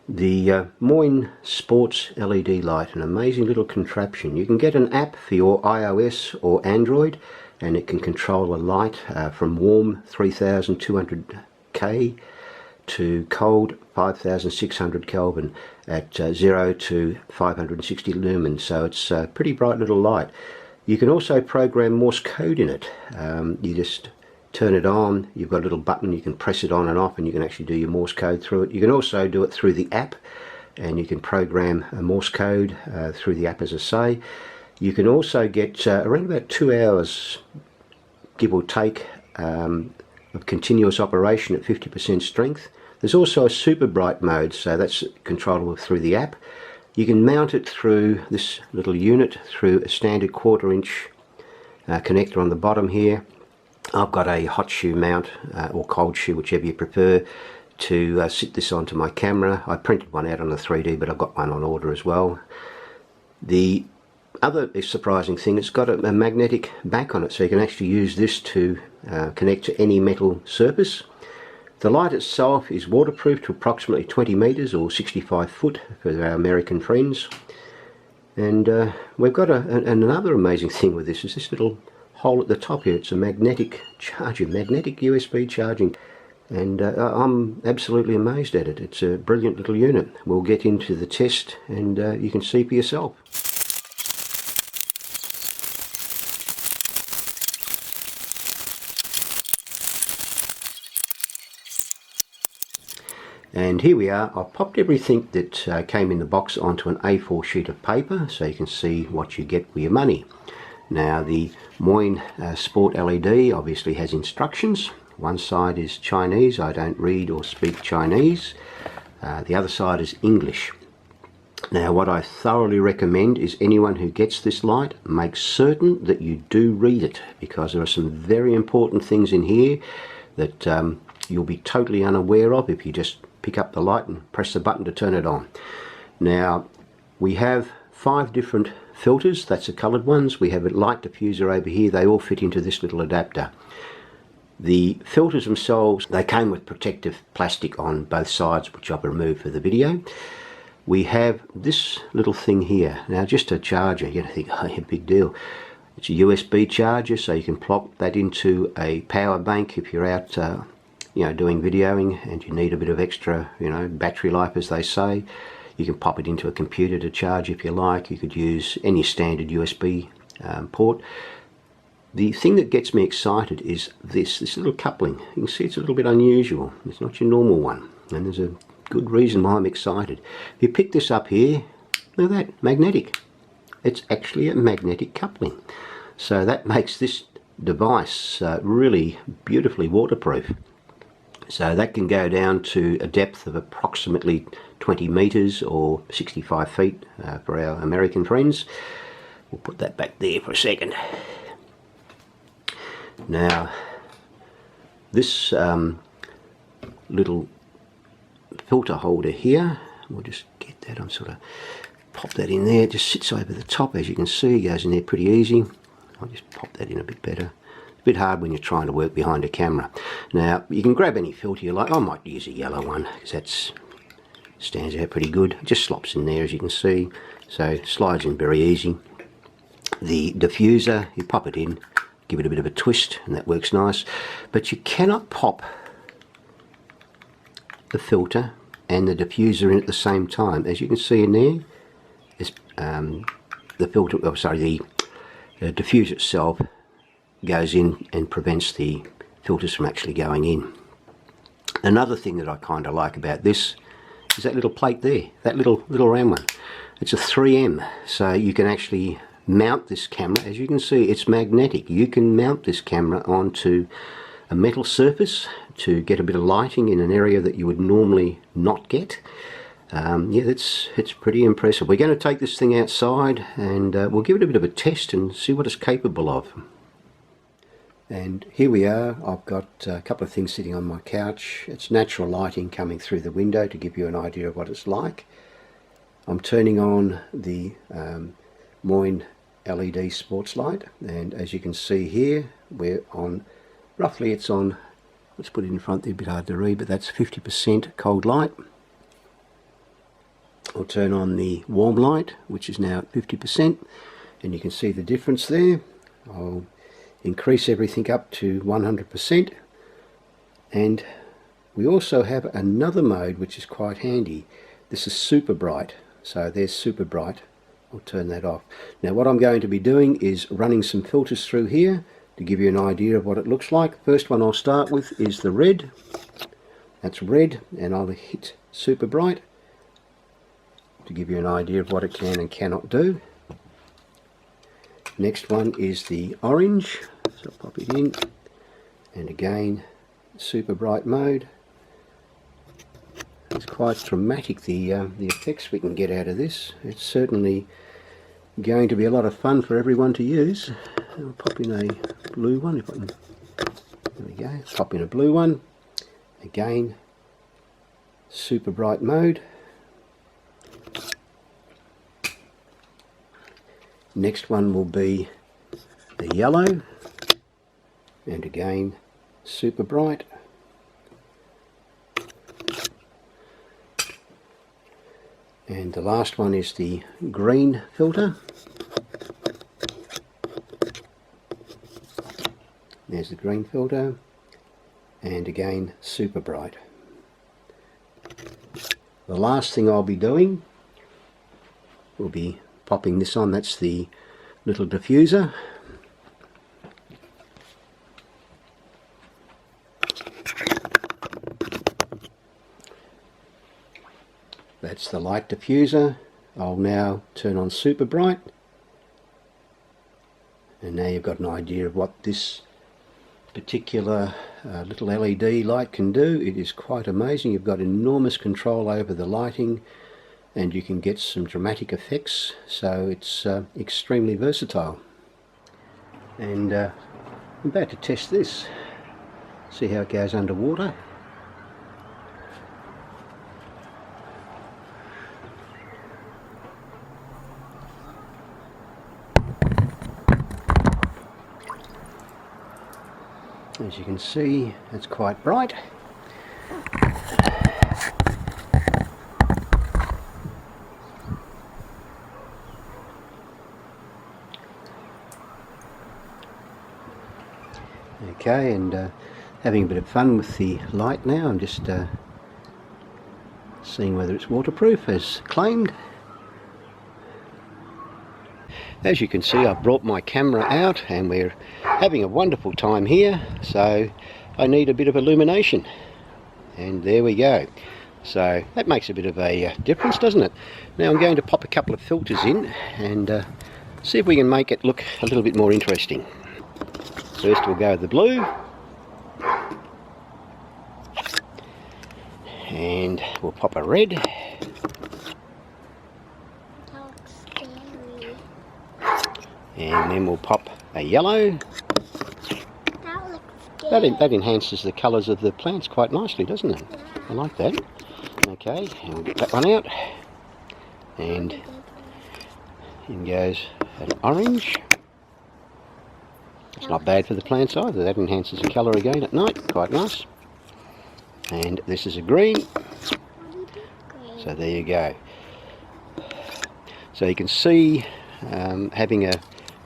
The Moin Sports LED light, an amazing little contraption. You can get an app for your iOS or Android, and it can control a light from warm 3200K to cold 5600 Kelvin at 0 to 560 lumens. So it's a pretty bright little light. You can also program Morse code in it. You just turn it on, you've got a little button, you can press it on and off, and you can actually do your Morse code through it. You can also do it through the app, and you can program a Morse code through the app, as I say. You can also get around about 2 hours, give or take, of continuous operation at 50% strength. There's also a super bright mode, so that's controllable through the app. You can mount it through this little unit through a standard 1/4 inch connector on the bottom here. I've got a hot shoe mount or cold shoe, whichever you prefer, to sit this onto my camera. I printed one out on the 3D, but I've got one on order as well. The other surprising thing, it's got a magnetic back on it, so you can actually use this to connect to any metal surface. The light itself is waterproof to approximately 20 meters or 65 foot for our American friends. And we've got another amazing thing with this is this little hole at the top here. It's a magnetic charger, magnetic USB charging, and I'm absolutely amazed at it. It's a brilliant little unit. We'll get into the test, and you can see for yourself. And here we are. I've popped everything that came in the box onto an A4 sheet of paper, so you can see what you get for your money. Now, the Moin Sport LED obviously has instructions. One side is Chinese. I don't read or speak Chinese. The other side is English. Now, what I thoroughly recommend is anyone who gets this light, make certain that you do read it, because there are some very important things in here that you'll be totally unaware of if you just pick up the light and press the button to turn it on. Now, we have 5 different filters. That's the coloured ones. We have a light diffuser over here. They all fit into this little adapter. The filters themselves, they came with protective plastic on both sides, which I've removed for the video. We have this little thing here. Now, just a charger. You're going to think, oh yeah, big deal. It's a USB charger, so you can plop that into a power bank if you're out doing videoing and you need a bit of extra, battery life, as they say. You can pop it into a computer to charge if you like. You could use any standard USB port. The thing that gets me excited is this little coupling. You can see it's a little bit unusual. It's not your normal one, and there's a good reason why I'm excited. If you pick this up here, look at that, magnetic. It's actually a magnetic coupling. So that makes this device really beautifully waterproof. So that can go down to a depth of approximately 20 meters or 65 feet for our American friends. We'll put that back there for a second. Now, this little filter holder here, we'll just get that, I'm sort of pop that in there. It just sits over the top, as you can see. It goes in there pretty easy. I'll just pop that in a bit better. It's a bit hard when you're trying to work behind a camera. Now, you can grab any filter you like. I might use a yellow one because that stands out pretty good. It just slops in there, as you can see. So slides in very easy. The diffuser, you pop it in, give it a bit of a twist, and that works nice. But you cannot pop the filter and the diffuser in at the same time. As you can see in there, it's, the diffuser itself goes in and prevents the filters from actually going in. Another thing that I kind of like about this is that little plate there, that little round one. It's a 3M, so you can actually mount this camera. As you can see, it's magnetic. You can mount this camera onto a metal surface to get a bit of lighting in an area that you would normally not get. Yeah, it's pretty impressive. We're going to take this thing outside and we'll give it a bit of a test and see what it's capable of. And here we are. I've got a couple of things sitting on my couch. It's natural lighting coming through the window to give you an idea of what it's like. I'm turning on the Moin LED sports light, and as you can see here, we're on, roughly it's on, let's put it in front there, a bit hard to read, but that's 50% cold light. I'll turn on the warm light, which is now at 50%, and you can see the difference there. I'll increase everything up to 100%, and we also have another mode which is quite handy. This is super bright, so there's super bright. I'll turn that off. Now what I'm going to be doing is running some filters through here to give you an idea of what it looks like. First one I'll start with is the red. That's red, and I'll hit super bright to give you an idea of what it can and cannot do. Next one is the orange, so I'll pop it in, and again super bright mode. It's quite dramatic, the effects we can get out of this. It's certainly going to be a lot of fun for everyone to use. I'll pop in a blue one if I can. There we go. Pop in a blue one. Again, super bright mode. Next one will be the yellow, and again super bright. And the last one is the green filter. There's the green filter, and again super bright. The last thing I'll be doing will be popping this on. That's the little diffuser. That's the light diffuser. I'll now turn on super bright, and now you've got an idea of what this particular little LED light can do. It is quite amazing. You've got enormous control over the lighting, and you can get some dramatic effects, so it's extremely versatile. And I'm about to test this, see how it goes underwater. As you can see, it's quite bright. Okay, and having a bit of fun with the light now. I'm just seeing whether it's waterproof as claimed. As you can see, I've brought my camera out and we're having a wonderful time here, so I need a bit of illumination, and there we go. So that makes a bit of a difference, doesn't it? Now I'm going to pop a couple of filters in and see if we can make it look a little bit more interesting. First we'll go with the blue, and we'll pop a red. And then we'll pop a yellow. That enhances the colours of the plants quite nicely, doesn't it? Yeah. I like that. Okay, and we'll get that one out. And in goes an orange. It's not bad for the plants either. That enhances the colour again at night. Quite nice. And this is a green. So there you go. So you can see having a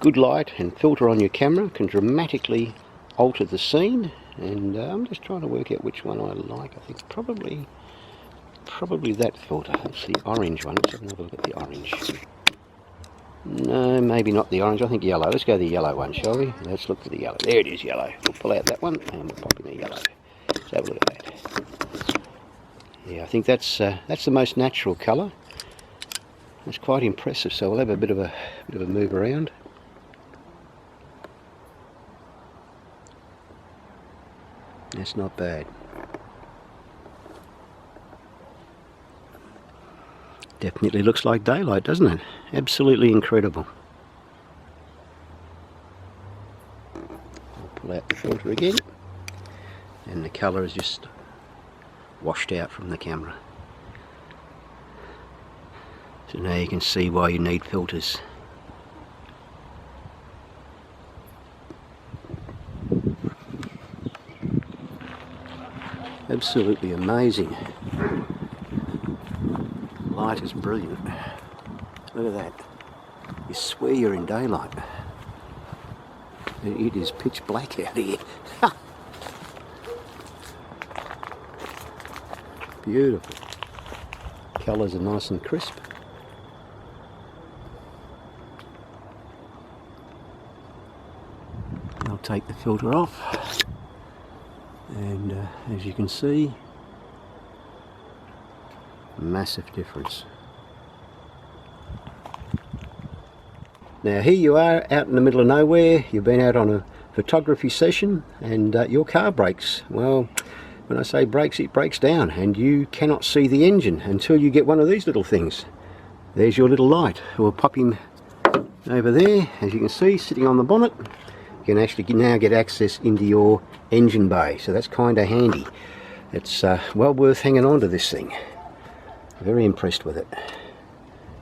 good light and filter on your camera can dramatically alter the scene, and I'm just trying to work out which one I like. I think probably that filter. That's the orange one. Let's have another look at the orange. No, maybe not the orange. I think yellow. Let's go the yellow one, shall we? Let's look for the yellow. There it is, yellow. We'll pull out that one and we'll pop in the yellow. Let's have a look at that. Yeah, I think that's the most natural colour. It's quite impressive. So we'll have a bit of a move around. That's not bad. Definitely looks like daylight, doesn't it? Absolutely incredible. I'll pull out the filter again, and the colour is just washed out from the camera. So now you can see why you need filters. Absolutely amazing. light is brilliant. Look at that. You swear you're in daylight. It is pitch black out here. Beautiful. Colours are nice and crisp. I'll take the filter off, and as you can see, massive difference. Now here you are out in the middle of nowhere. You've been out on a photography session and your car breaks. Well, when I say breaks, it breaks down and you cannot see the engine until you get one of these little things. There's your little light. We'll pop him over there. As you can see, sitting on the bonnet, you can actually now get access into your engine bay, so that's kind of handy. It's well worth hanging on to this thing. Very impressed with it.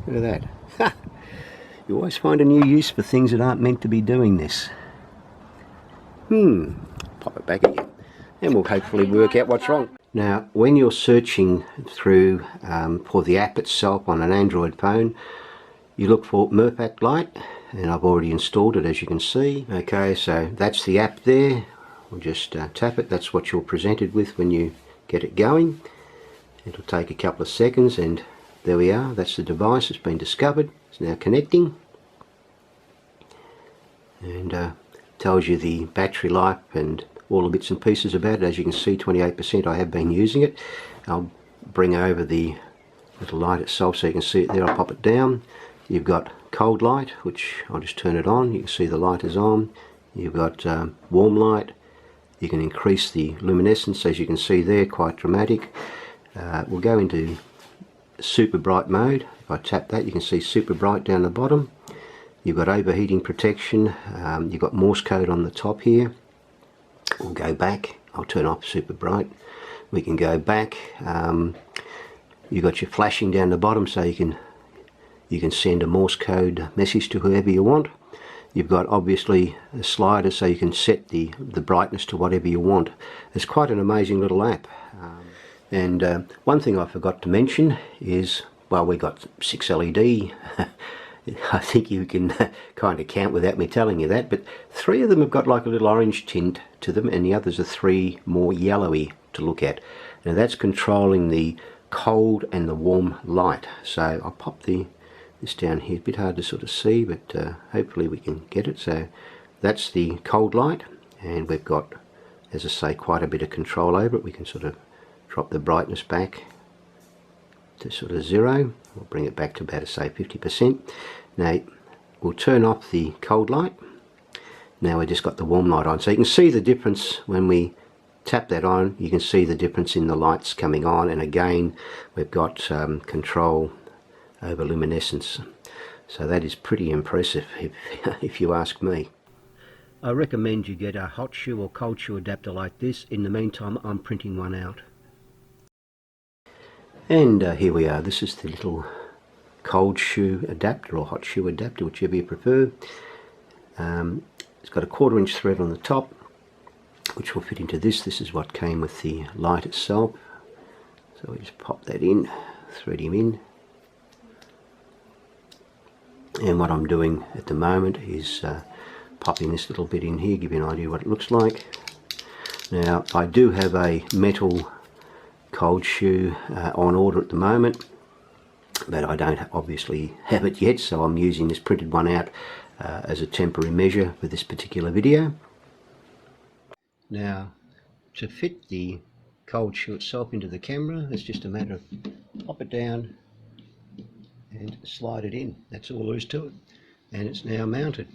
Look at that. You always find a new use for things that aren't meant to be doing this. Pop it back again, and we'll hopefully work out what's wrong. Now, when you're searching through for the app itself on an Android phone, you look for Mirfak Light, and I've already installed it, as you can see. Okay, so that's the app there. We'll just tap it. That's what you're presented with when you get it going. It'll take a couple of seconds, and there we are. That's the device. It's been discovered. It's now connecting, and tells you the battery life and all the bits and pieces about it. As you can see, 28%. I have been using it. I'll bring over the little light itself so you can see it there. I'll pop it down. You've got cold light, which I'll just turn it on. You can see the light is on. You've got warm light. You can increase the luminescence, as you can see there, quite dramatic. We'll go into super bright mode. If I tap that, you can see super bright down the bottom. You've got overheating protection. You've got Morse code on the top here. We'll go back. I'll turn off super bright. We can go back. You've got your flashing down the bottom, so you can send a Morse code message to whoever you want. You've got obviously a slider, so you can set the brightness to whatever you want. It's quite an amazing little app. And one thing I forgot to mention is, well, we got 6 LED. I think you can kind of count without me telling you that, but 3 of them have got like a little orange tint to them, and the others are 3 more yellowy to look at. Now that's controlling the cold and the warm light. So I'll pop this down here. A bit hard to sort of see, but hopefully we can get it. So that's the cold light, and we've got, as I say, quite a bit of control over it. We can sort of drop the brightness back to sort of 0. We'll bring it back to about, say, 50%. Now we'll turn off the cold light. Now we've just got the warm light on, so you can see the difference when we tap that on. You can see the difference in the lights coming on, and again we've got control over luminescence. So that is pretty impressive if you ask me. I recommend you get a hot shoe or cold shoe adapter like this. In the meantime, I'm printing one out. And here we are. This is the little cold shoe adapter or hot shoe adapter, whichever you prefer. It's got a 1/4 inch thread on the top, which will fit into this. This is what came with the light itself. So we just pop that in, thread him in. And what I'm doing at the moment is popping this little bit in here, give you an idea what it looks like. Now I do have a metal cold shoe on order at the moment, but I don't obviously have it yet, so I'm using this printed one out as a temporary measure for this particular video. Now to fit the cold shoe itself into the camera, it's just a matter of pop it down and slide it in. That's all there is to it, and it's now mounted.